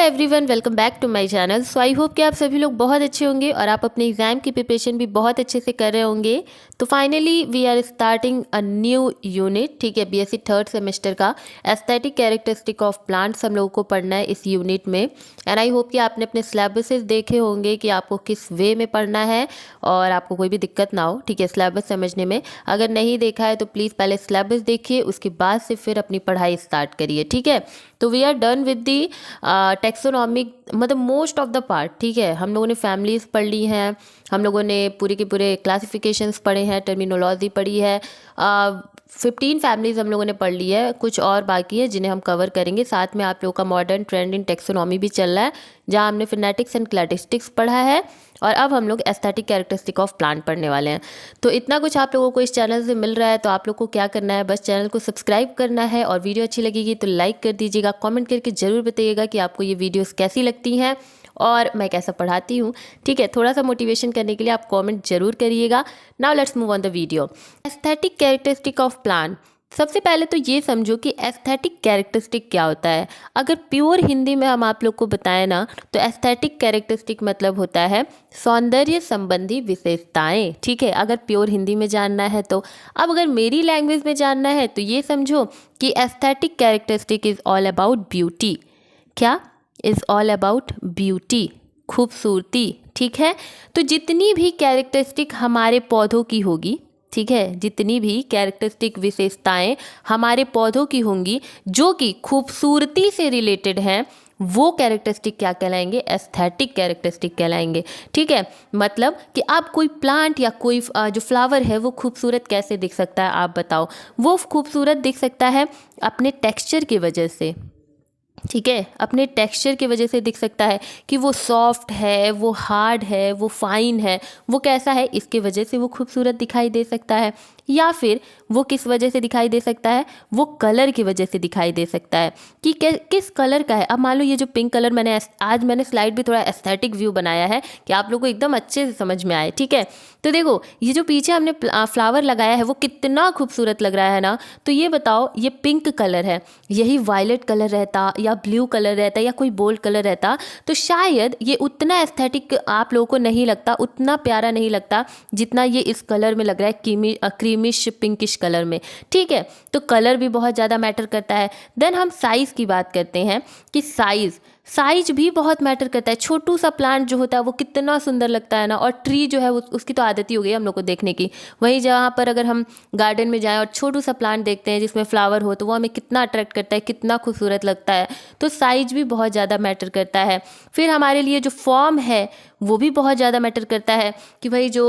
Everyone, welcome back to my channel. So I hope कि आप सभी लोग बहुत अच्छे होंगे और आप अपने एग्ज़ाम की प्रिपरेशन भी बहुत अच्छे से कर रहे होंगे। तो finally we are starting a new unit, ठीक है, बीएससी थर्ड सेमेस्टर का एस्थेटिक कैरेक्टरिस्टिक ऑफ प्लांट्स हम लोगों को पढ़ना है इस यूनिट में। एंड आई होप कि आपने अपने सिलेबसेस देखे होंगे कि आपको किस वे में पढ़ना है और आपको कोई भी दिक्कत ना हो, ठीक है, सिलेबस समझने में। अगर नहीं देखा है तो प्लीज़ पहले सिलेबस देखिए, उसके बाद से फिर अपनी पढ़ाई स्टार्ट करिए, ठीक है। तो we are done with the taxonomic, मतलब मोस्ट ऑफ द पार्ट, ठीक है। हम लोगों ने फैमिलीज पढ़ ली हैं, हम लोगों ने पूरे के पूरे क्लासिफिकेशंस पढ़े हैं, टर्मिनोलॉजी पढ़ी है। 15 फैमिलीज हम लोगों ने पढ़ ली है, कुछ और बाकी है जिन्हें हम कवर करेंगे। साथ में आप लोगों का मॉडर्न ट्रेंड इन टेक्सोनॉमी भी चल रहा है, जहाँ हमने फिनेटिक्स एंड क्लैडिस्टिक्स पढ़ा है और अब हम लोग एस्थेटिक कैरेक्टरिस्टिक ऑफ प्लांट पढ़ने वाले हैं। तो इतना कुछ आप लोगों को इस चैनल से मिल रहा है, तो आप लोग को क्या करना है, बस चैनल को सब्सक्राइब करना है और वीडियो अच्छी लगेगी तो लाइक कर दीजिएगा। कमेंट करके ज़रूर बताइएगा कि आपको ये वीडियोस कैसी लगती हैं और मैं कैसा पढ़ाती हूँ, ठीक है। थोड़ा सा मोटिवेशन करने के लिए आप कमेंट जरूर करिएगा। Now let's move on the video. Aesthetic characteristic of plant. सबसे पहले तो ये समझो कि एस्थेटिक कैरेक्टरिस्टिक क्या होता है। अगर प्योर हिंदी में हम आप लोग को बताएं ना, तो एस्थेटिक कैरेक्टरिस्टिक मतलब होता है सौंदर्य संबंधी विशेषताएं, ठीक है, अगर प्योर हिंदी में जानना है तो। अब अगर मेरी लैंग्वेज में जानना है तो ये समझो कि aesthetic characteristic is all about beauty. क्या? इज़ ऑल अबाउट ब्यूटी, खूबसूरती, ठीक है। तो जितनी भी कैरेक्टरिस्टिक हमारे पौधों की होगी, ठीक है, जितनी भी कैरेक्टरिस्टिक विशेषताएं हमारे पौधों की होंगी जो कि खूबसूरती से रिलेटेड हैं, वो कैरेक्टरिस्टिक क्या कहलाएंगे? एस्थेटिक कैरेक्टरिस्टिक कहलाएंगे, ठीक है। मतलब कि आप कोई प्लांट या कोई जो फ्लावर है वो खूबसूरत कैसे दिख सकता है, आप बताओ। वो खूबसूरत दिख सकता है अपने टेक्सचर की वजह से, ठीक है, अपने टेक्सचर की वजह से दिख सकता है कि वो सॉफ्ट है, वो हार्ड है, वो फाइन है, वो कैसा है, इसके वजह से वो खूबसूरत दिखाई दे सकता है। या फिर वो किस वजह से दिखाई दे सकता है? वो कलर की वजह से दिखाई दे सकता है कि किस कलर का है। अब मान लो ये जो पिंक कलर, मैंने स्लाइड भी थोड़ा एस्थेटिक व्यू बनाया है कि आप लोगों को एकदम अच्छे से समझ में आए, ठीक है। तो देखो ये जो पीछे हमने फ्लावर लगाया है वो कितना खूबसूरत लग रहा है ना। तो ये बताओ, ये पिंक कलर है, यही वायलेट कलर रहता या ब्लू कलर रहता या कोई बोल्ड कलर रहता तो शायद ये उतना एस्थेटिक आप लोगों को नहीं लगता, उतना प्यारा नहीं लगता जितना ये इस कलर में लग रहा है, क्रीमिश पिंकिश कलर में, ठीक है। तो कलर भी बहुत ज़्यादा मैटर करता है। देन हम साइज़ की बात करते हैं कि साइज भी बहुत मैटर करता है। छोटू सा प्लांट जो होता है वो कितना सुंदर लगता है ना, और ट्री जो है उसकी तो आदत ही हो गई हम लोग को देखने की। वहीं जहाँ पर अगर हम गार्डन में जाएं और छोटू सा प्लांट देखते हैं जिसमें फ्लावर हो, तो वो हमें कितना अट्रैक्ट करता है, कितना खूबसूरत लगता है। तो साइज भी बहुत ज़्यादा मैटर करता है। फिर हमारे लिए जो फॉर्म है वो भी बहुत ज़्यादा मैटर करता है कि भाई जो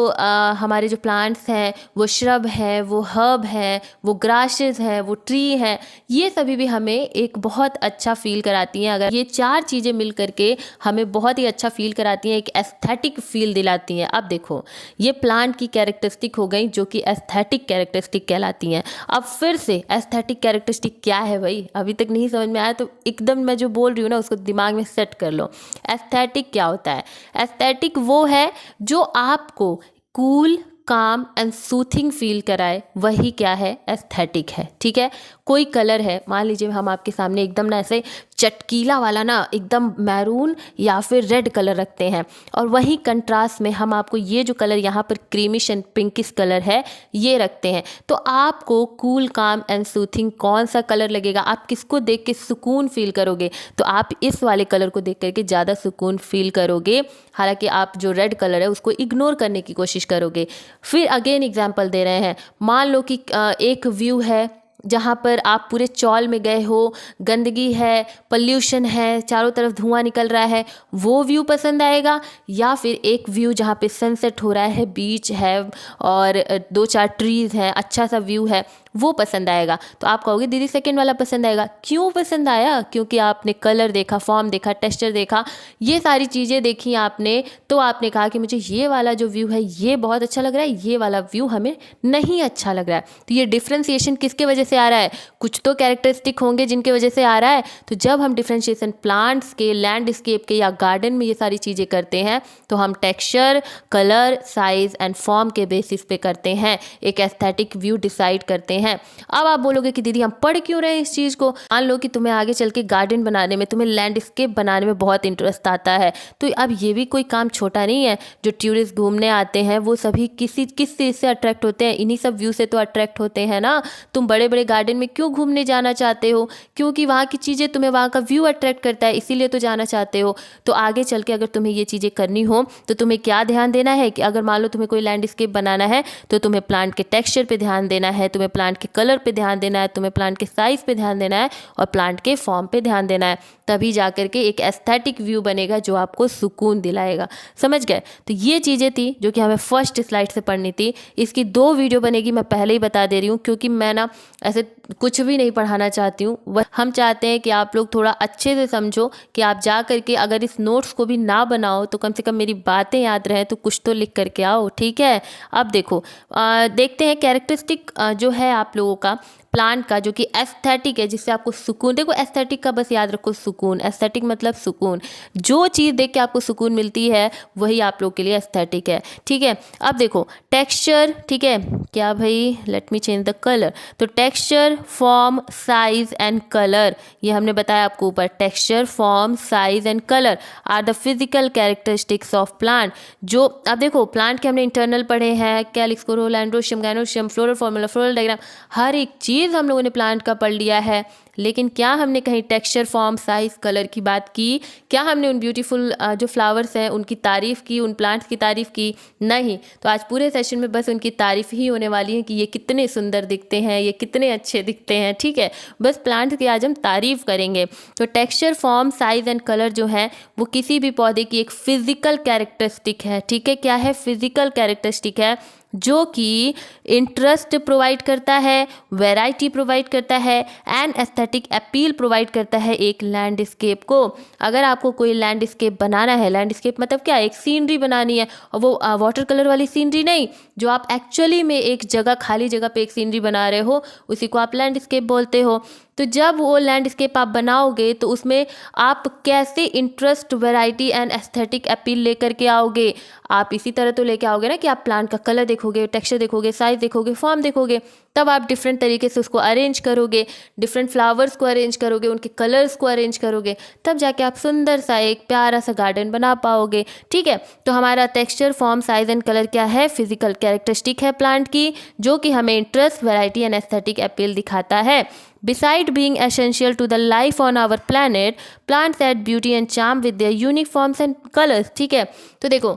हमारे जो प्लांट्स हैं वो श्रब है, वो हर्ब है, वो ग्रासेस है, वो ट्री है, ये सभी भी हमें एक बहुत अच्छा फील कराती हैं। अगर ये चार चीज़ें मिल करके हमें बहुत ही अच्छा फील कराती हैं, एक एस्थेटिक फील दिलाती हैं। अब देखो ये प्लांट की कैरेक्टरिस्टिक हो गई जो कि एस्थेटिक कैरेक्टरिस्टिक कहलाती हैं। अब फिर से एस्थेटिक कैरेक्टरिस्टिक क्या है भाई, अभी तक नहीं समझ में आया तो एकदम मैं जो बोल रही हूँ ना उसको दिमाग में सेट कर लो। एस्थेटिक क्या होता है? एस्थेटिक वो है जो आपको कूल, काम एंड सूथिंग फील कराए, वही क्या है? एस्थेटिक है, ठीक है। कोई कलर है, मान लीजिए हम आपके सामने एकदम ना ऐसे चटकीला वाला ना एकदम मैरून या फिर रेड कलर रखते हैं, और वही कंट्रास्ट में हम आपको ये जो कलर यहाँ पर क्रीमिश एंड पिंकिश कलर है ये रखते हैं, तो आपको कूल, काम एंड सूथिंग कौन सा कलर लगेगा? आप किसको देख के सुकून फील करोगे? तो आप इस वाले कलर को देख करके ज़्यादा सुकून फील करोगे, हालांकि आप जो रेड कलर है उसको इग्नोर करने की कोशिश करोगे। फिर अगेन एग्जाम्पल दे रहे हैं, मान लो कि एक व्यू है जहाँ पर आप पूरे चौल में गए हो, गंदगी है, पॉल्यूशन है, चारों तरफ धुआं निकल रहा है, वो व्यू पसंद आएगा? या फिर एक व्यू जहाँ पे सनसेट हो रहा है, बीच है और 2-4 ट्रीज़ हैं, अच्छा सा व्यू है, वो पसंद आएगा? तो आप कहोगे दीदी सेकंड वाला पसंद आएगा। क्यों पसंद आया? क्योंकि आपने कलर देखा, फॉर्म देखा, टेक्सचर देखा, ये सारी चीज़ें देखी आपने, तो आपने कहा कि मुझे ये वाला जो व्यू है ये बहुत अच्छा लग रहा है, ये वाला व्यू हमें नहीं अच्छा लग रहा है। तो ये डिफ्रेंसिएशन किसके वजह से आ रहा है? कुछ तो कैरेक्टरिस्टिक होंगे जिनके वजह से आ रहा है। तो जब हम डिफ्रेंशिएशन प्लांट्स के, लैंडस्केप के या गार्डन में ये सारी चीज़ें करते हैं तो हम texture, colour, size and form के बेसिस पे करते हैं, एक एस्थेटिक व्यू डिसाइड करते हैं हैं। अब आप बोलोगे कि दीदी हम पढ़ क्यों रहे हैं इस चीज़ को। मान लो कि तुम्हें आगे चल के गार्डन बनाने में, तुम्हें लैंडस्केप बनाने में बहुत इंटरेस्ट आता है, तो अब ये भी कोई काम छोटा नहीं है। जो टूरिस्ट घूमने आते हैं वो सभी किस चीज़ से अट्रैक्ट होते हैं, इन्हीं सब व्यू से तो अट्रैक्ट होते हैं ना। तुम बड़े बड़े गार्डन में क्यों घूमने जाना चाहते हो? क्योंकि वहाँ की चीज़ें, तुम्हें वहाँ का व्यू अट्रैक्ट करता है, इसीलिए तो जाना चाहते हो। तो आगे चल के अगर तुम्हें ये चीज़ें करनी हो तो तुम्हें क्या ध्यान देना है कि अगर मान लो तुम्हें कोई लैंडस्केप बनाना है तो तुम्हें प्लांट के टेक्सचर पे ध्यान देना है, तुम्हें प्लांट के कलर पे ध्यान देना है, तुम्हें प्लांट के साइज पे ध्यान देना है और प्लांट के फॉर्म पे ध्यान देना है। तभी जाकर के एक एस्थेटिक व्यू बनेगा जो आपको सुकून दिलाएगा। समझ गए? तो ये चीज़ें थी जो कि हमें फर्स्ट स्लाइड से पढ़नी थी। इसकी 2 वीडियो बनेगी, मैं पहले ही बता दे रही हूँ, क्योंकि मैं ना ऐसे कुछ भी नहीं पढ़ाना चाहती हूँ। हम चाहते हैं कि आप लोग थोड़ा अच्छे से समझो, कि आप जा करके अगर इस नोट्स को भी ना बनाओ तो कम से कम मेरी बातें याद रहें, तो कुछ तो लिख करके आओ, ठीक है। अब देखो, देखते हैं कैरेक्टरिस्टिक जो है आप लोगों का प्लांट का, जो कि एस्थेटिक है, जिससे आपको सुकून। देखो एस्थेटिक का बस याद रखो सुकून, एस्थेटिक मतलब सुकून। जो चीज़ देख के आपको सुकून मिलती है वही आप लोग के लिए एस्थेटिक है, ठीक है। अब देखो टेक्सचर, ठीक है, क्या भाई, let me change the colour. तो texture, form, size and colour, ये हमने बताया आपको ऊपर। Texture, form, size and colour are the physical characteristics of plant. जो अब देखो प्लांट के हमने इंटरनल पढ़े हैं, calyx, corolla, androecium, gynoecium, floral formula, floral diagram, हर एक चीज़ हम लोगों ने प्लांट का पढ़ लिया है। लेकिन क्या हमने कहीं टेक्सचर, फॉर्म, साइज, कलर की बात की? क्या हमने उन ब्यूटीफुल जो फ्लावर्स हैं उनकी तारीफ़ की, उन प्लांट्स की तारीफ़ की? नहीं। तो आज पूरे सेशन में बस उनकी तारीफ़ ही होने वाली है कि ये कितने सुंदर दिखते हैं, ये कितने अच्छे दिखते हैं, ठीक है। बस प्लांट्स की आज हम तारीफ़ करेंगे। तो texture, form, size and colour जो है वो किसी भी पौधे की एक फिजिकल कैरेक्टरिस्टिक है, ठीक है। क्या है? फिजिकल कैरेक्टरिस्टिक है, जो कि इंटरेस्ट प्रोवाइड करता है, वैरायटी प्रोवाइड करता है एंड एस्थेटिक अपील प्रोवाइड करता है एक लैंडस्केप को। अगर आपको कोई लैंडस्केप बनाना है, लैंडस्केप मतलब क्या, एक सीनरी बनानी है, और वो वाटर कलर वाली सीनरी नहीं, जो आप एक्चुअली में एक जगह, खाली जगह पे एक सीनरी बना रहे हो, उसी को आप लैंडस्केप बोलते हो। तो जब वो लैंडस्केप आप बनाओगे तो उसमें आप कैसे interest, variety and aesthetic appeal लेकर के आओगे? आप इसी तरह तो लेके आओगे ना कि आप प्लांट का कलर देखोगे, टेक्सचर देखोगे, साइज देखोगे, फॉर्म देखोगे, तब आप डिफरेंट तरीके से उसको अरेंज करोगे, डिफरेंट फ्लावर्स को अरेंज करोगे, उनके कलर्स को अरेंज करोगे, तब जाके आप सुंदर सा एक प्यारा सा गार्डन बना पाओगे, ठीक है। तो हमारा texture, form, size and colour क्या है? फिजिकल कैरेक्टरिस्टिक है प्लांट की, जो कि हमें interest, variety and aesthetic appeal दिखाता है। Beside being essential to the life on our planet, plants add beauty and charm with their unique forms and colors, ठीक है। तो देखो,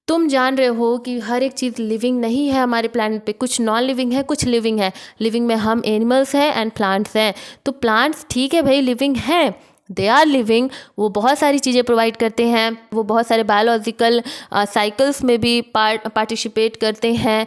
तुम जान रहे हो कि हर एक चीज़ लिविंग नहीं है हमारे प्लानट पे, कुछ नॉन लिविंग है, कुछ लिविंग है। लिविंग में हम एनिमल्स हैं एंड प्लांट्स हैं। तो प्लांट्स ठीक है भाई लिविंग हैं, दे आर लिविंग, वो बहुत सारी चीज़ें प्रोवाइड करते हैं, वो बहुत सारे बायोलॉजिकल साइकिल्स में भी पार्टिसिपेट करते हैं,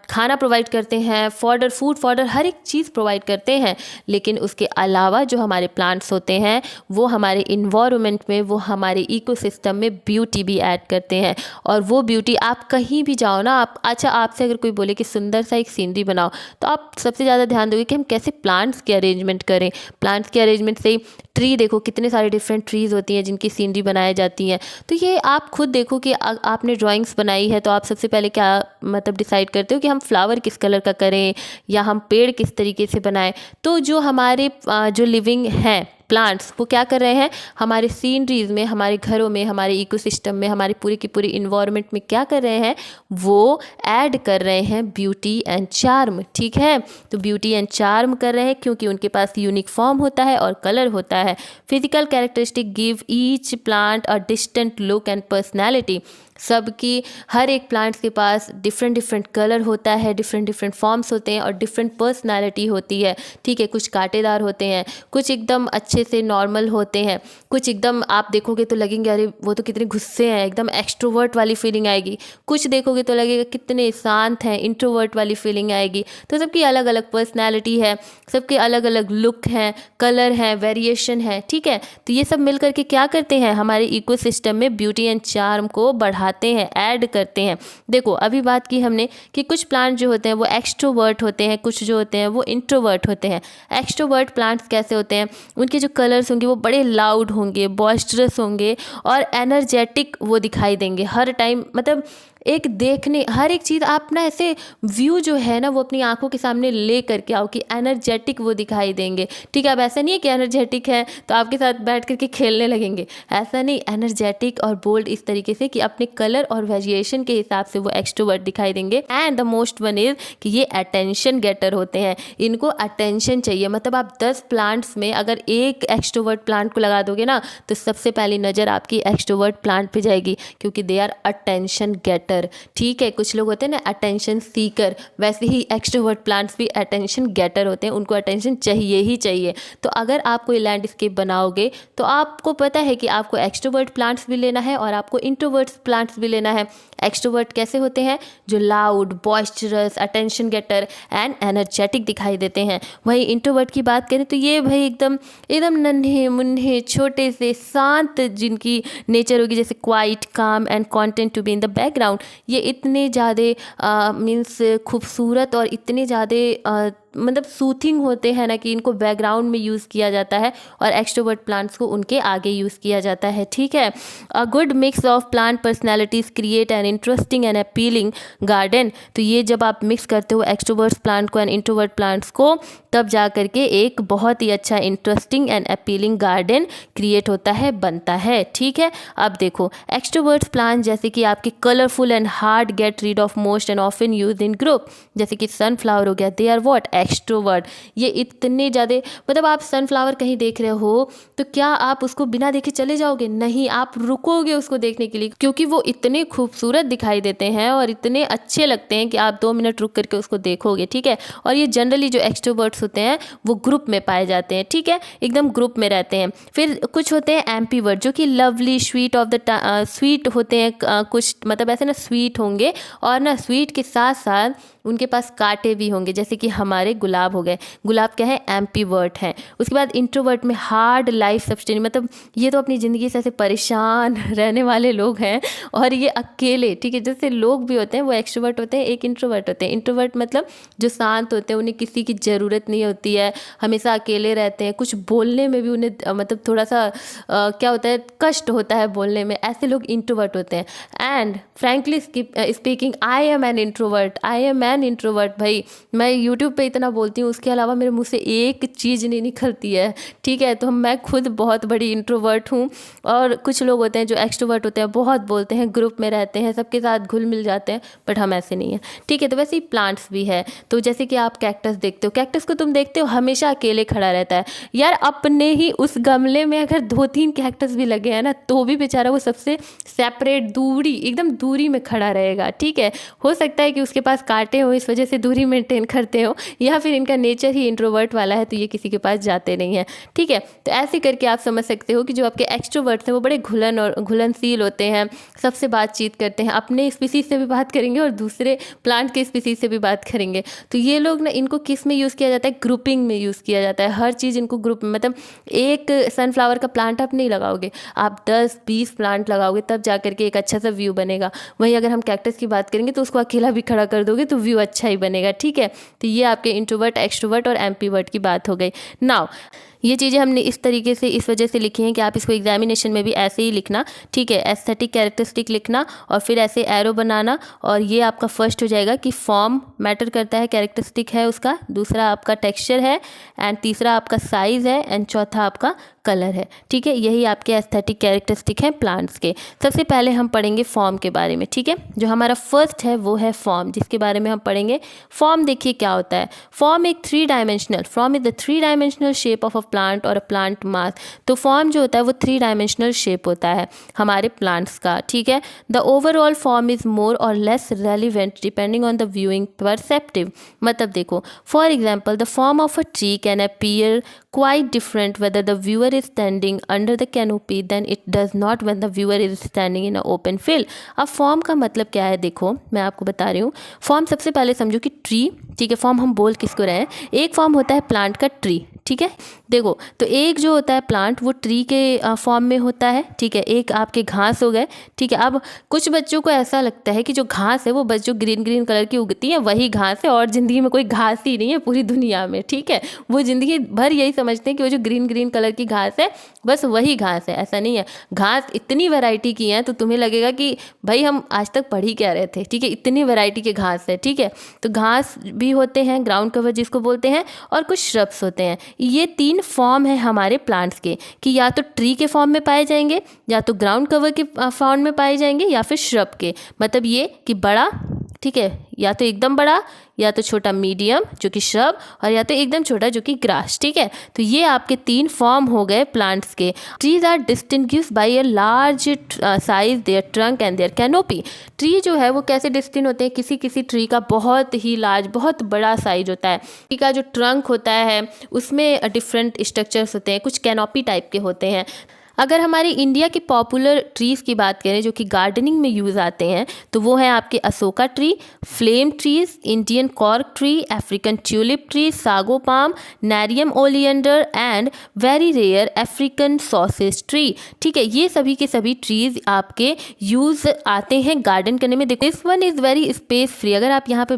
खाना प्रोवाइड करते हैं, फॉडर, फूड फॉडर, हर एक चीज़ प्रोवाइड करते हैं। लेकिन उसके अलावा जो हमारे प्लांट्स होते हैं वो हमारे इन्वायरमेंट में, वो हमारे इकोसिस्टम में ब्यूटी भी ऐड करते हैं। और वो ब्यूटी आप कहीं भी जाओ ना, आप अच्छा आपसे अगर कोई बोले कि सुंदर सा एक सीनरी बनाओ, तो आप सबसे ज़्यादा ध्यान दोगे कि हम कैसे प्लांट्स की अरेंजमेंट करें। प्लांट्स के अरेंजमेंट से ट्री देखो, कितने सारे डिफरेंट ट्रीज़ होती हैं जिनकी सीनरी बनाई जाती हैं। तो ये आप खुद देखो कि आपने ड्राइंग्स बनाई है तो आप सबसे पहले क्या मतलब डिसाइड करते हो कि हम फ्लावर किस कलर का करें या हम पेड़ किस तरीके से बनाएं। तो जो हमारे जो लिविंग हैं प्लांट्स, वो क्या कर रहे हैं हमारे सीनरीज में, हमारे घरों में, हमारे इकोसिस्टम में, हमारे पूरे की पूरी इन्वायरमेंट में क्या कर रहे हैं, वो ऐड कर रहे हैं ब्यूटी एंड चार्म, ठीक है। तो ब्यूटी एंड चार्म कर रहे हैं क्योंकि उनके पास यूनिक फॉर्म होता है और कलर होता है। Physical characteristic give each plant a distinct look and personality. सबकी, हर एक प्लांट्स के पास डिफरेंट डिफरेंट कलर होता है, डिफरेंट डिफरेंट फॉर्म्स होते हैं और डिफरेंट पर्सनालिटी होती है, ठीक है। कुछ कांटेदार होते हैं, कुछ एकदम अच्छे से नॉर्मल होते हैं, कुछ एकदम आप देखोगे तो लगेंगे अरे वो तो कितने गुस्से हैं, एकदम एक्सट्रोवर्ट वाली फीलिंग आएगी। कुछ देखोगे तो लगेगा कितने शांत हैं, इंट्रोवर्ट वाली फीलिंग आएगी। तो सबकी अलग अलग पर्सनैलिटी है, सबके अलग अलग लुक हैं, कलर हैं, वेरिएशन है, ठीक है। तो ये सब मिल करके क्या करते हैं, हमारे इकोसिस्टम में ब्यूटी एंड चार्म को बढ़ा हैं, ऐड करते हैं। देखो अभी बात की हमने कि कुछ प्लांट जो होते हैं वो एक्सट्रोवर्ट होते हैं, कुछ जो होते हैं वो इंट्रोवर्ट होते हैं। एक्सट्रोवर्ट प्लांट्स कैसे होते हैं, उनके जो कलर्स होंगे वो बड़े लाउड होंगे, बॉइस्टरस होंगे और एनर्जेटिक वो दिखाई देंगे हर टाइम, मतलब एक देखने हर एक चीज़ आप ना ऐसे व्यू जो है ना वो अपनी आंखों के सामने ले करके आओ कि एनर्जेटिक वो दिखाई देंगे। ठीक है, अब ऐसा नहीं है कि एनर्जेटिक है तो आपके साथ बैठ करके खेलने लगेंगे, ऐसा नहीं। एनर्जेटिक और बोल्ड इस तरीके से कि अपने कलर और वेरिएशन के हिसाब से वो एक्सट्रोवर्ट दिखाई देंगे। And the most one is कि ये अटेंशन गेटर होते हैं, इनको अटेंशन चाहिए। मतलब आप 10 प्लांट्स में अगर एक एक्सट्रोवर्ट प्लांट को लगा दोगे ना तो सबसे पहली नज़र आपकी एक्सट्रोवर्ट प्लांट पे जाएगी, क्योंकि दे आर अटेंशन गेटर। ठीक है, कुछ लोग होते हैं ना अटेंशन सीकर, वैसे ही एक्सट्रोवर्ट प्लांट्स भी अटेंशन गेटर होते हैं, उनको अटेंशन चाहिए ही चाहिए। तो अगर आप कोई लैंडस्केप बनाओगे तो आपको पता है कि आपको एक्सट्रोवर्ट प्लांट्स भी लेना है और आपको इंट्रोवर्ट प्लांट्स भी लेना है। एक्सट्रोवर्ट कैसे होते हैं? जो loud, boisterous, attention getter and energetic दिखाई देते हैं। वहीं इंट्रोवर्ट की बात करें तो ये भाई एकदम एकदम नन्हे मुन्ने छोटे से शांत जिनकी नेचर होगी, जैसे quiet, calm and content to be in the background. ये इतने ज़्यादा मीन्स खूबसूरत और इतने ज़्यादा मतलब सूथिंग होते हैं ना कि इनको बैकग्राउंड में यूज़ किया जाता है और एक्सट्रोवर्ट प्लांट्स को उनके आगे यूज़ किया जाता है। ठीक है, a good mix of plant personalities create an interesting and appealing garden. तो ये जब आप मिक्स करते हो एक्सट्रोवर्ट प्लांट को एंड इंट्रोवर्ट प्लांट्स को, तब जा करके एक बहुत ही अच्छा interesting and appealing garden create होता है, बनता है। ठीक है, अब देखो एक्सट्रोवर्ट प्लांट जैसे कि आपके colourful and hard get rid of most and often use in group, जैसे कि सनफ्लावर हो गया, दे आर व्हाट एक्सट्रोवर्ट। ये इतने ज़्यादा मतलब आप सनफ्लावर कहीं देख रहे हो तो क्या आप उसको बिना देखे चले जाओगे? नहीं, आप रुकोगे उसको देखने के लिए, क्योंकि वो इतने खूबसूरत दिखाई देते हैं और इतने अच्छे लगते हैं कि आप 2 मिनट रुक करके उसको देखोगे। ठीक है, और ये जनरली जो एक्सट्रोवर्ट्स होते हैं वो ग्रुप में पाए जाते हैं। ठीक है, एकदम ग्रुप में रहते हैं। फिर कुछ होते हैं एम्पीवर्ट जो कि lovely, sweet of the sweet होते हैं। कुछ मतलब ऐसे ना स्वीट होंगे और ना स्वीट के साथ साथ उनके पास कांटे भी होंगे, जैसे कि हमारे गुलाब हो गए। गुलाब क्या है? एम्पीवर्ट हैं। उसके बाद इंट्रोवर्ट में हार्ड लाइफ सस्टेन, मतलब ये तो अपनी ज़िंदगी से ऐसे परेशान रहने वाले लोग हैं और ये अकेले। ठीक है, जैसे लोग भी होते हैं वो एक्सट्रोवर्ट होते हैं, एक इंट्रोवर्ट होते हैं। इंट्रोवर्ट मतलब जो शांत होते हैं, उन्हें किसी की ज़रूरत नहीं होती है, हमेशा अकेले रहते हैं, कुछ बोलने में भी उन्हें मतलब थोड़ा सा क्या होता है, कष्ट होता है बोलने में, ऐसे लोग इंट्रोवर्ट होते हैं। And frankly speaking I am an introvert, I am an introvert. भाई मैं यूट्यूब पे इतना बोलती हूँ, उसके अलावा मेरे मुंह से एक चीज़ नहीं निकलती है। ठीक है, तो मैं खुद बहुत बड़ी इंट्रोवर्ट हूँ। और कुछ लोग होते हैं जो एक्सट्रोवर्ट होते हैं, बहुत बोलते हैं, ग्रुप में रहते हैं, सबके साथ घुल मिल जाते हैं, बट हम ऐसे नहीं हैं। ठीक है, तो वैसे ही प्लांट्स भी है। तो जैसे कि आप कैक्टस देखते हो, कैक्टस को तुम देखते हो हमेशा अकेले खड़ा रहता है। यार अपने ही उस गमले में अगर 2-3 कैक्टस भी लगे हैं ना तो भी बेचारा वो सबसे सेपरेट, दूरी, एकदम दूरी में खड़ा रहेगा। ठीक है, हो सकता है कि उसके पास कांटे हो, इस वजह से दूरी मेंटेन करते हो, या फिर इनका नेचर ही इंट्रोवर्ट वाला है तो ये किसी के पास जाते नहीं हैं। ठीक है, तो ऐसे करके आप समझ सकते हो कि जो आपके एक्सट्रोवर्ट्स हैं वो बड़े घुलनशील होते हैं, सबसे बातचीत करते हैं, अपने स्पीसीज से भी बात करेंगे और दूसरे प्लांट के स्पीसीज से भी बात करेंगे। तो ये लोग ना, इनको किस में यूज़ किया जाता है? ग्रुपिंग में यूज़ किया जाता है। हर चीज़ इनको ग्रुप में, मतलब एक सनफ्लावर का प्लांट आप नहीं लगाओगे, आप 10-20 प्लांट लगाओगे तब जा करके एक अच्छा सा व्यू बनेगा। वहीं अगर हम कैक्टस की बात करेंगे तो उसको अकेला भी खड़ा कर दोगे तो व्यू अच्छा ही बनेगा। ठीक है, तो ये आपके इंट्रोवर्ट, एक्सट्रोवर्ट और एम्पीवर्ट की बात हो गई। नाउ ये चीज़ें हमने इस तरीके से, इस वजह से लिखी हैं कि आप इसको एग्जामिनेशन में भी ऐसे ही लिखना। ठीक है, एस्थेटिक कैरेक्टरिस्टिक लिखना और फिर ऐसे एरो बनाना, और ये आपका फर्स्ट हो जाएगा कि फॉर्म मैटर करता है, कैरेक्टरिस्टिक है उसका, दूसरा आपका टेक्सचर है, एंड तीसरा आपका साइज़ है, एंड चौथा आपका कलर है। ठीक है, यही आपके एस्थेटिक कैरेक्टरिस्टिक हैं प्लांट्स के। सबसे पहले हम पढ़ेंगे फॉर्म के बारे में। ठीक है, जो हमारा फर्स्ट है वो है फॉर्म, जिसके बारे में हम पढ़ेंगे। फॉर्म देखिए क्या होता है। फॉर्म एक 3 dimensional, form is the 3 dimensional shape of a plant और अ प्लांट मास। तो फॉर्म जो होता है वो 3 डायमेंशनल शेप होता है हमारे प्लांट्स का। ठीक है, the overall form is more और less relevant depending on the viewing perceptive. मतलब देखो, for example the form of a tree can appear quite different whether the viewer is standing under the canopy than it does not when the viewer is standing in an open field। अब form का मतलब क्या है, देखो मैं आपको बता रही हूँ। फॉर्म सबसे पहले समझो कि ट्री, ठीक है, फॉर्म हम बोल किसको रहे हैं, एक फॉर्म होता है प्लांट का ट्री। ठीक है, देखो, तो एक जो होता है प्लांट वो ट्री के फॉर्म में होता है, ठीक है। एक आपके घास हो गए, ठीक है। अब कुछ बच्चों को ऐसा लगता है कि जो घास है वो बस जो ग्रीन ग्रीन कलर की उगती है वही घास है, और ज़िंदगी में कोई घास ही नहीं है पूरी दुनिया में, ठीक है। वो ज़िंदगी भर यही समझते हैं कि वो जो ग्रीन ग्रीन कलर की घास है बस वही घास है। ऐसा नहीं है, घास इतनी वैरायटी की है तो तुम्हें लगेगा कि भाई हम आज तक पढ़ ही क्या रहे थे, ठीक है। इतनी वैरायटी के घास है, ठीक है। तो घास भी होते हैं, ग्राउंड कवर जिसको बोलते हैं, और कुछ श्रब्स होते हैं। ये 3 फॉर्म है हमारे प्लांट्स के, कि या तो ट्री के फॉर्म में पाए जाएंगे, या तो ग्राउंड कवर के फॉर्म में पाए जाएंगे, या फिर श्रब के। मतलब ये कि बड़ा, ठीक है, या तो एकदम बड़ा, या तो छोटा मीडियम जो कि श्रब, और या तो एकदम छोटा जो कि ग्रास, ठीक है। तो ये आपके 3 फॉर्म हो गए प्लांट्स के। Trees are distinguished by a large size their trunk and their canopy. Tree जो है वो कैसे डिस्टिंग होते हैं, किसी किसी ट्री का बहुत ही लार्ज, बहुत बड़ा साइज होता है। ट्री का जो ट्रंक होता है उसमें डिफरेंट स्ट्रक्चर्स होते हैं, कुछ कैनोपी टाइप के होते हैं। अगर हमारी इंडिया के पॉपुलर ट्रीज़ की बात करें जो कि गार्डनिंग में यूज़ आते हैं, तो वो है आपके Ashoka tree, flame trees, Indian cork tree, African tulip tree, sago palm, nerium oleander and very rare African sausage tree, ठीक है। ये सभी के सभी ट्रीज़ आपके यूज़ आते हैं गार्डन करने में। देखो, this one is very space free. अगर आप यहाँ पे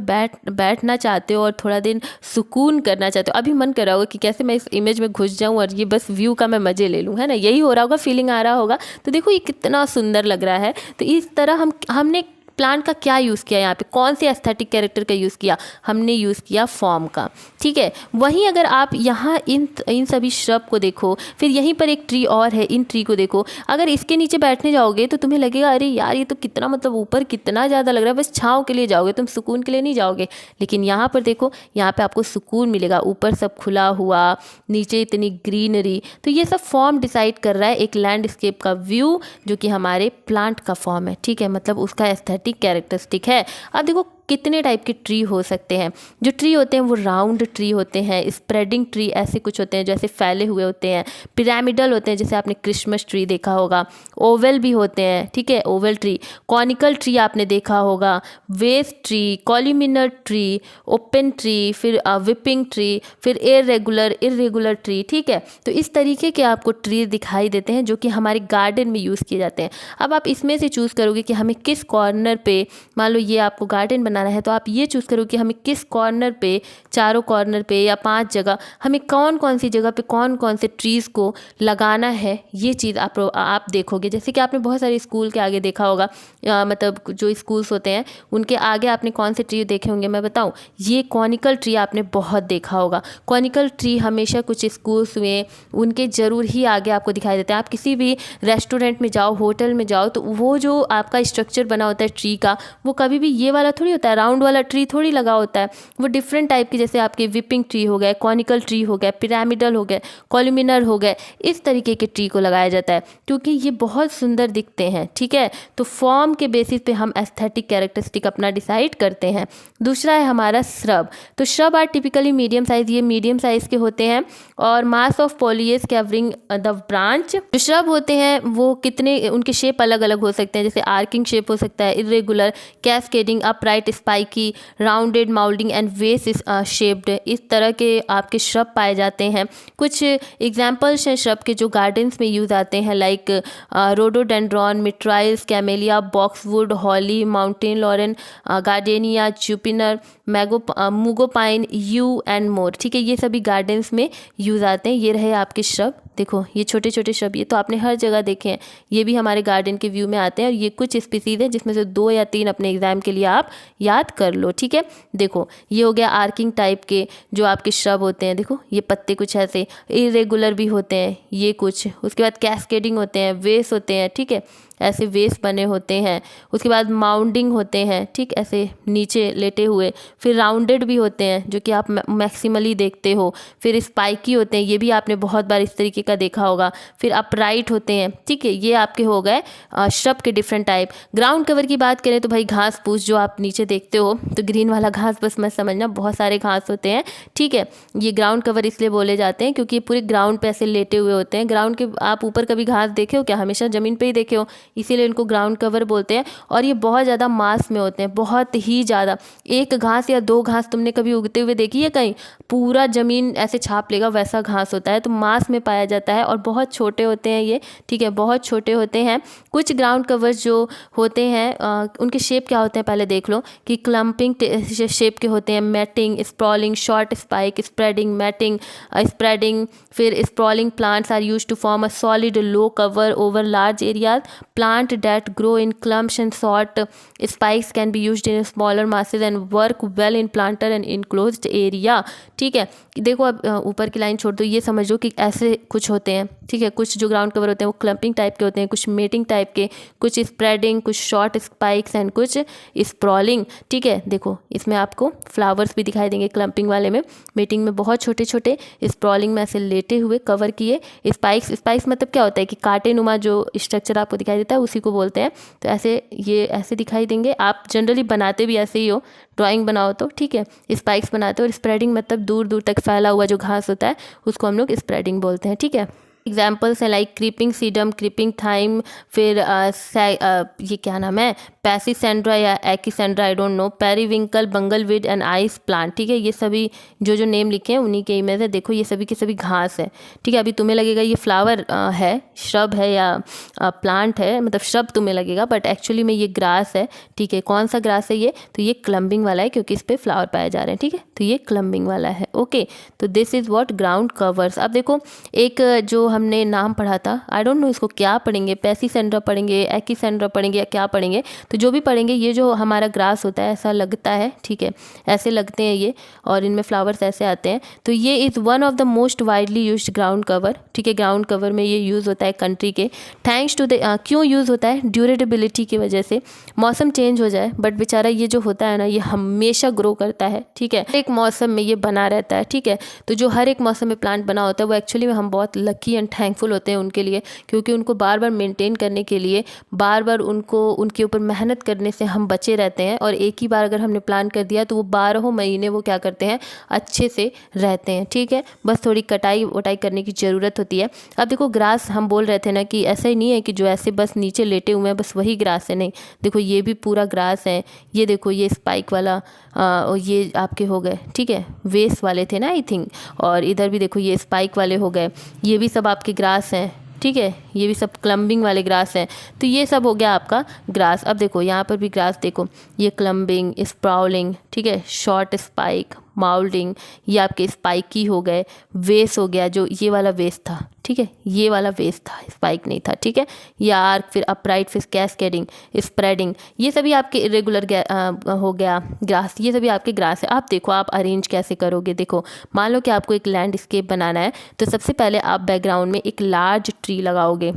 बैठना चाहते हो और थोड़ा दिन सुकून करना चाहते हो, अभी मन कर रहा होगा कि कैसे मैं इस इमेज में घुस जाऊँ और ये बस व्यू का मैं मज़े ले लूँ, है ना, यही हो रहा होगा, फीलिंग आ रहा होगा। तो देखो ये कितना सुंदर लग रहा है। तो इस तरह हमने प्लांट का क्या यूज़ किया, यहाँ पे कौन से एस्थेटिक कैरेक्टर का यूज़ किया, हमने यूज़ किया फॉर्म का, ठीक है। वहीं अगर आप यहाँ इन सभी श्रब को देखो, फिर यहीं पर एक ट्री और है, इन ट्री को देखो। अगर इसके नीचे बैठने जाओगे तो तुम्हें लगेगा अरे यार ये तो कितना, मतलब ऊपर कितना ज़्यादा लग रहा है, बस छाँव के लिए जाओगे तुम, सुकून के लिए नहीं जाओगे। लेकिन यहाँ पर देखो, यहाँ पर आपको सुकून मिलेगा, ऊपर सब खुला हुआ, नीचे इतनी ग्रीनरी। तो ये सब फॉर्म डिसाइड कर रहा है एक लैंडस्केप का व्यू जो कि हमारे प्लांट का फॉर्म है, ठीक है। मतलब उसका एस्थेटिक कैरेक्टरिस्टिक है। अब देखो कितने टाइप के ट्री हो सकते हैं। जो ट्री होते हैं वो राउंड ट्री होते हैं, स्प्रेडिंग ट्री ऐसे कुछ होते हैं जैसे फैले हुए होते हैं, पिरामिडल होते हैं जैसे आपने क्रिसमस ट्री देखा होगा, ओवल भी होते हैं, ठीक है, ओवल ट्री, कॉनिकल ट्री आपने देखा होगा, vase tree, columnar tree, open tree, फिर विपिंग ट्री, फिर इरेगुलर ट्री, ठीक है। तो इस तरीके के आपको ट्री दिखाई देते हैं जो कि हमारे गार्डन में यूज़ किए जाते हैं। अब आप इसमें से चूज़ करोगे कि हमें किस कॉर्नर पे, मान लो ये आपको गार्डन बनाना है तो आप ये चूज़ करो कि हमें किस कॉर्नर पे, चारों कॉर्नर पे या 5 जगह, हमें कौन कौन सी जगह पे कौन कौन से ट्रीज़ को लगाना है, ये चीज़ आप देखोगे। जैसे कि आपने बहुत सारे स्कूल के आगे देखा होगा, मतलब जो स्कूल्स होते हैं उनके आगे आपने कौन से ट्री देखे होंगे, मैं बताऊँ, ये कॉनिकल ट्री आपने बहुत देखा होगा। कॉनिकल ट्री हमेशा कुछ स्कूल्स में उनके ज़रूर ही आगे आपको दिखाई देते हैं। आप किसी भी रेस्टोरेंट में जाओ, होटल में जाओ, तो वो जो आपका स्ट्रक्चर बना होता है ट्री का, वो कभी भी ये वाला थोड़ी होता है, राउंड वाला ट्री थोड़ी लगा होता है। वो डिफरेंट टाइप के, जैसे आपके विपिंग ट्री हो गए, कॉनिकल ट्री हो गए, पिरामिडल हो गए, कॉल्यूमिनर हो गए, इस तरीके के ट्री को लगाया जाता है क्योंकि ये बहुत सुंदर दिखते हैं, ठीक है। तो फॉर्म के बेसिस पे हम एस्थेटिक कैरेक्टरिस्टिक अपना डिसाइड करते हैं। दूसरा है हमारा श्रब। तो shrub are typically medium size, ये मीडियम साइज के होते हैं, और mass of foliage covering the branch. जो श्रब होते हैं वो कितने, उनके शेप अलग अलग हो सकते हैं, जैसे आर्किंग शेप हो सकता है, irregular, cascading, upright, spiky, rounded, mounding and vase shaped, इस तरह के आपके श्रब पाए जाते हैं। कुछ एग्जाम्पल्स हैं श्रब के जो गार्डन्स में यूज़ आते हैं, like rhododendron, myrtles, camellia, boxwood, holly, mountain laurel, gardenia, juniper, mugo pine, yew and more, ठीक है। ये सभी गार्डन्स में यूज़ आते हैं। ये रहे आपके श्रब। देखो ये छोटे छोटे श्रब, ये तो आपने हर जगह देखे हैं, ये भी हमारे गार्डन के व्यू में आते हैं। और ये कुछ स्पीसीज हैं जिसमें से 2 या 3 अपने एग्जाम के लिए आप याद कर लो, ठीक है। देखो ये हो गया आर्किंग टाइप के जो आपके श्रब होते हैं। देखो ये पत्ते कुछ ऐसे इरेगुलर भी होते हैं, ये कुछ, उसके बाद कैस्केडिंग होते हैं, वेस होते हैं, ठीक है, ऐसे वेस बने होते हैं। उसके बाद माउंडिंग होते हैं, ठीक, ऐसे नीचे लेटे हुए। फिर राउंडेड भी होते हैं जो कि आप मैक्सिमली देखते हो। फिर स्पाइकी होते हैं, ये भी आपने बहुत बार इस तरीके का देखा होगा। फिर अपराइट होते हैं, ठीक है। ये आपके हो गए श्रब के डिफरेंट टाइप। ग्राउंड कवर की बात करें तो भाई घास फूस जो आप नीचे देखते हो, तो ग्रीन वाला घास बस मत समझना, बहुत सारे घास होते हैं, ठीक है। ये ग्राउंड कवर इसलिए बोले जाते हैं क्योंकि ये पूरे ग्राउंड पे ऐसे लेटे हुए होते हैं। ग्राउंड के आप ऊपर कभी घास देखे हो क्या? हमेशा ज़मीन पे ही देखे हो। इसीलिए इनको ग्राउंड कवर बोलते हैं। और ये बहुत ज़्यादा मास में होते हैं, बहुत ही ज़्यादा। एक घास या दो घास तुमने कभी उगते हुए देखी है कहीं? पूरा ज़मीन ऐसे छाप लेगा वैसा घास होता है। तो मास में पाया जाता है और बहुत छोटे होते हैं ये, ठीक है, बहुत छोटे होते हैं। कुछ ग्राउंड कवर्स जो होते हैं उनके शेप क्या होते हैं पहले देख लो कि क्लम्पिंग शेप के होते हैं, matting, sprawling, short spike, spreading, matting, spreading. फिर sprawling plants are used to form a solid low cover over large areas. Plant that grow in clumps and short spikes can be used in smaller masses and work well in planter and enclosed area. ठीक है, देखो अब ऊपर की line छोड़ दो, ये समझो कि ऐसे कुछ होते हैं, ठीक है। कुछ जो ग्राउंड कवर होते हैं वो क्लम्पिंग टाइप के होते हैं, कुछ मेटिंग टाइप के, कुछ स्प्रेडिंग, कुछ शॉर्ट स्पाइक्स एंड कुछ स्प्रॉलिंग। ठीक है, देखो इसमें आपको फ्लावर्स भी दिखाई देंगे क्लम्पिंग वाले में, मेटिंग में बहुत छोटे छोटे, स्प्रॉलिंग में ऐसे लेटे हुए कवर किए। स्पाइक्स, स्पाइक्स मतलब क्या होता है कि कांटे नुमा जो स्ट्रक्चर आपको दिखाई देता है उसी को बोलते हैं। तो ऐसे ये ऐसे दिखाई देंगे। आप जनरली बनाते भी ऐसे ही हो, ड्राइंग बनाओ तो, ठीक है, स्पाइक्स बनाते हो। और स्प्रेडिंग मतलब दूर दूर तक फैला हुआ जो घास होता है उसको हम लोग स्प्रेडिंग बोलते हैं, ठीक है। एग्जाम्पल्स हैं like creeping sedum, creeping thyme, फिर ये क्या नाम है, पैसीसेंड्रा या एकीसेंड्रा, I don't know, periwinkle, bugleweed and ice plant. ठीक है, ये सभी जो नेम लिखे हैं उन्हीं के इमेज है। देखो ये सभी के सभी घास है, ठीक है। अभी तुम्हें लगेगा ये फ्लावर है, श्रब है या प्लांट है, मतलब श्रब तुम्हें लगेगा, बट एक्चुअली में ये ग्रास है, ठीक है। कौन सा ग्रास है ये? तो ये क्लम्बिंग वाला है क्योंकि इस पर फ्लावर पाए जा रहे हैं, ठीक है। तो ये क्लम्बिंग वाला है, ओके। तो this is what ground covers. अब देखो एक जो हमने नाम पढ़ा था, आई डोंट नो इसको क्या पढ़ेंगे, पैसीसेंड्रा पढ़ेंगे, एकीसेंड्रा पढ़ेंगे या क्या पढ़ेंगे, तो जो भी पढ़ेंगे, ये जो हमारा ग्रास होता है ऐसा लगता है, ठीक है, ऐसे लगते हैं ये, और इनमें फ्लावर्स ऐसे आते हैं। तो ये is one of the most widely used ground cover, ठीक है। ग्राउंड कवर में ये यूज़ होता है कंट्री के, थैंक्स टू द क्यों यूज़ होता है? ड्यूरेबिलिटी की वजह से। मौसम चेंज हो जाए बट बेचारा ये जो होता है ना, ये हमेशा ग्रो करता है, ठीक है, एक मौसम में ये बना रहता है, ठीक है। तो जो हर एक मौसम में प्लांट बना होता है वो एक्चुअली में हम बहुत लकी एंड थैंकफुल होते हैं उनके लिए, क्योंकि उनको बार बार मेंटेन करने के लिए, बार बार उनको उनके ऊपर मेहनत करने से हम बचे रहते हैं। और एक ही बार अगर हमने प्लांट कर दिया तो वो 12 महीने वो क्या करते हैं, अच्छे से रहते हैं, ठीक है। बस थोड़ी कटाई वटाई करने की ज़रूरत होती है। अब देखो ग्रास हम बोल रहे थे ना कि ऐसा ही नहीं है कि जो ऐसे बस नीचे लेटे हुए हैं बस वही ग्रास है, नहीं। देखो ये भी पूरा ग्रास है, ये देखो ये स्पाइक वाला और ये आपके हो गए, ठीक है, वेस वाले थे ना आई थिंक, और इधर भी देखो ये स्पाइक वाले हो गए, ये भी सब आपके ग्रास हैं, ठीक है, ये भी सब क्लम्बिंग वाले ग्रास हैं। तो ये सब हो गया आपका ग्रास। अब देखो यहाँ पर भी ग्रास देखो, ये क्लम्बिंग, स्प्राउलिंग, ठीक है, शॉर्ट स्पाइक, माउल्डिंग, ये आपके स्पाइकी हो गए, वेस हो गया, जो ये वाला वेस था, ठीक है, ये वाला वेस था, स्पाइक नहीं था, ठीक है, ये आर्क, फिर अपराइट, फिर कैस्केडिंग, स्प्रेडिंग, ये सभी आपके इरेगुलर हो गया ग्रास, ये सभी आपके ग्रास है। आप देखो आप अरेंज कैसे करोगे। देखो मान लो कि आपको एक लैंडस्केप बनाना है, तो सबसे पहले आप बैकग्राउंड में एक लार्ज ट्री लगाओगे,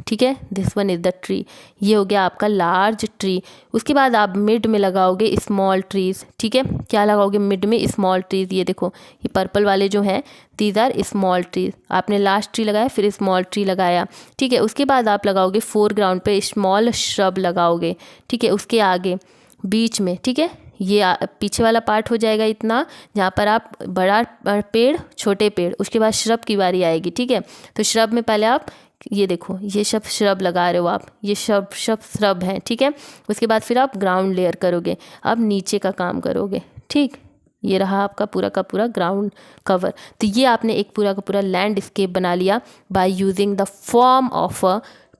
ठीक है, this one is the tree, ये हो गया आपका लार्ज ट्री। उसके बाद आप मिड में लगाओगे स्मॉल ट्रीज़, ठीक है, क्या लगाओगे मिड में? Small trees. ये देखो ये पर्पल वाले जो हैं दीज आर स्मॉल ट्रीज। आपने लास्ट ट्री लगाया फिर स्मॉल ट्री लगाया, ठीक है। उसके बाद आप लगाओगे फोरग्राउंड पे स्मॉल श्रब लगाओगे, ठीक है, उसके आगे बीच में, ठीक है, ये पीछे वाला पार्ट हो जाएगा इतना जहाँ पर आप बड़ा पेड़, छोटे पेड़, उसके बाद श्रब की बारी आएगी, ठीक है। तो श्रब में पहले आप ये देखो ये सब श्रब लगा रहे हो आप, ये सब श्रब हैं, ठीक है। उसके बाद फिर आप ग्राउंड लेयर करोगे, अब नीचे का काम करोगे, ठीक। ये रहा आपका पूरा का पूरा ग्राउंड कवर। तो ये आपने एक पूरा का पूरा लैंडस्केप बना लिया by using the form of a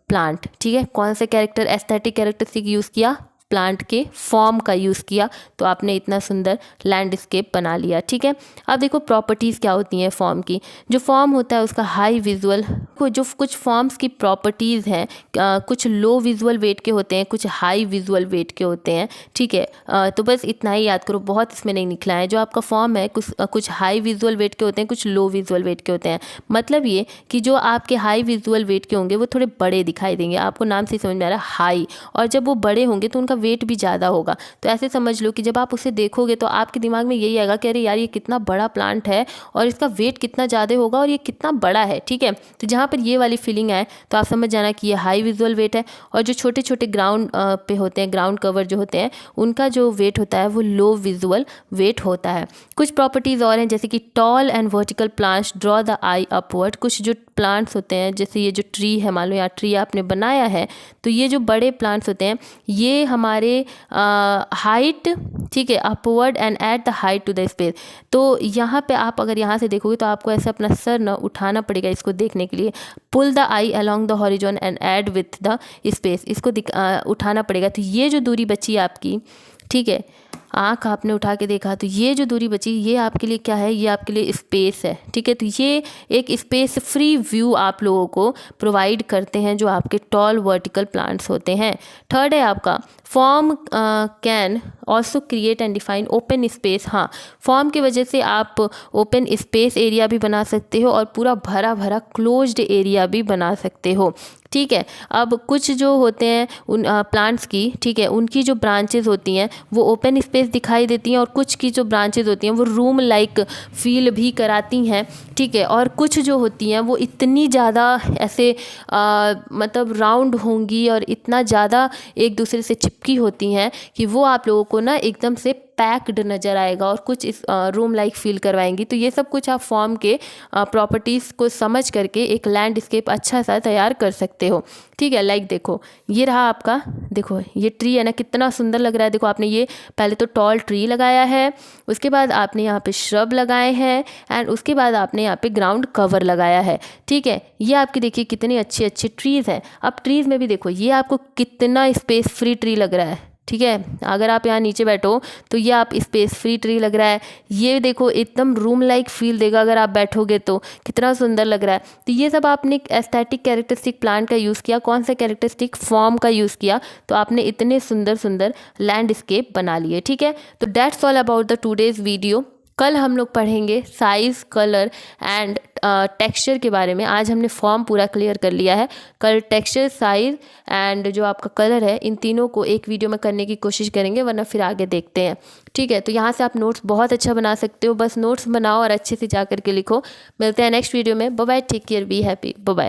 plant, ठीक है। कौन से कैरेक्टर, एस्थेटिक कैरेक्टरिस्टिक यूज़ किया? प्लांट के फॉर्म का यूज़ किया, तो आपने इतना सुंदर लैंडस्केप बना लिया, ठीक है। अब देखो प्रॉपर्टीज़ क्या होती हैं फॉर्म की। जो फॉर्म होता है उसका हाई विजुअल, जो कुछ फॉर्म्स की प्रॉपर्टीज़ हैं, कुछ लो विजुअल वेट के होते हैं, कुछ हाई विजुअल वेट के होते हैं, ठीक है। तो बस इतना ही याद करो, बहुत इसमें नहीं निकला है। जो आपका फॉर्म है कुछ हाई विजुअल वेट के होते हैं, कुछ लो विजुअल वेट के होते हैं। मतलब ये कि जो आपके हाई विजुअल वेट के होंगे वो थोड़े बड़े दिखाई देंगे, आपको नाम से समझ में आ रहा है हाई, और जब वो बड़े होंगे तो उनका वेट भी ज़्यादा होगा। तो ऐसे समझ लो कि जब आप उसे देखोगे तो आपके दिमाग में यही आएगा कि अरे यार ये कितना बड़ा प्लांट है और इसका वेट कितना ज़्यादा होगा और ये कितना बड़ा है, ठीक है। तो जहाँ पर ये वाली फीलिंग आए तो आप समझ जाना कि ये हाई विजुअल वेट है। और जो छोटे छोटे ग्राउंड पे होते हैं, ग्राउंड कवर जो होते हैं, उनका जो वेट होता है वो लो विजुअल वेट होता है। कुछ प्रॉपर्टीज़ और हैं जैसे कि tall and vertical plants draw the I upward. कुछ जो प्लांट्स होते हैं जैसे ये जो ट्री है, मान लो यहाँ ट्री आपने बनाया है, तो ये जो बड़े प्लांट्स होते हैं ये हमारे हाइट, ठीक है, upward and at the height to the space. तो यहाँ पे आप अगर यहाँ से देखोगे तो आपको ऐसे अपना सर ना उठाना पड़ेगा इसको देखने के लिए। Pull the eye along the horizon and add with the space, इसको उठाना पड़ेगा। तो ये जो दूरी बची आपकी, ठीक है, आँख आपने उठा के देखा तो ये जो दूरी बची ये आपके लिए क्या है, ये आपके लिए स्पेस है, ठीक है। तो ये एक स्पेस फ्री व्यू आप लोगों को प्रोवाइड करते हैं जो आपके टॉल वर्टिकल प्लांट्स होते हैं। थर्ड है आपका form can also create and define open space. हाँ, फॉर्म की वजह से आप ओपन स्पेस एरिया भी बना सकते हो और पूरा भरा भरा क्लोज्ड एरिया भी बना सकते हो, ठीक है। अब कुछ जो होते हैं उन प्लांट्स की, ठीक है, उनकी जो ब्रांचेज होती हैं वो ओपन स्पेस दिखाई देती हैं और कुछ की जो ब्रांचेज होती हैं वो रूम लाइक फील भी कराती हैं, ठीक है। और कुछ जो होती हैं वो इतनी ज़्यादा ऐसे मतलब राउंड होंगी और इतना ज़्यादा एक दूसरे से चिपकी होती हैं कि वो आप लोगों को ना एकदम से पैक्ड नज़र आएगा और कुछ इस रूम लाइक फील करवाएंगी। तो ये सब कुछ आप फॉर्म के प्रॉपर्टीज़ को समझ करके एक लैंडस्केप अच्छा सा तैयार कर सकते हो, ठीक है। लाइक देखो ये रहा आपका, देखो ये ट्री है ना, कितना सुंदर लग रहा है। देखो आपने ये पहले तो टॉल ट्री लगाया है, उसके बाद आपने यहाँ पे श्रब लगाए हैं एंड उसके बाद आपने यहाँ पे ग्राउंड कवर लगाया है, ठीक है। ये आपके देखिए कितने अच्छे अच्छे ट्रीज़ हैं। अब ट्रीज़ में भी देखो ये आपको कितना स्पेस फ्री ट्री लग रहा है, ठीक है। अगर आप यहाँ नीचे बैठो तो ये आप स्पेस फ्री ट्री लग रहा है। ये देखो एकदम रूम लाइक फील देगा अगर आप बैठोगे तो, कितना सुंदर लग रहा है। तो ये सब आपने एस्थेटिक कैरेक्टरिस्टिक प्लांट का यूज़ किया, कौन सा कैरेक्टरिस्टिक फॉर्म का यूज़ किया, तो आपने इतने सुंदर सुंदर लैंडस्केप बना लिए, ठीक है। तो that's all about the today's video. कल हम लोग पढ़ेंगे साइज़, कलर एंड टेक्सचर के बारे में। आज हमने फॉर्म पूरा क्लियर कर लिया है। कल टेक्सचर, साइज़ एंड जो आपका कलर है, इन तीनों को एक वीडियो में करने की कोशिश करेंगे, वरना फिर आगे देखते हैं, ठीक है। तो यहाँ से आप नोट्स बहुत अच्छा बना सकते हो, बस नोट्स बनाओ और अच्छे से जा करके लिखो। मिलते हैं नेक्स्ट वीडियो में। Bye bye, take care, be happy, bye bye.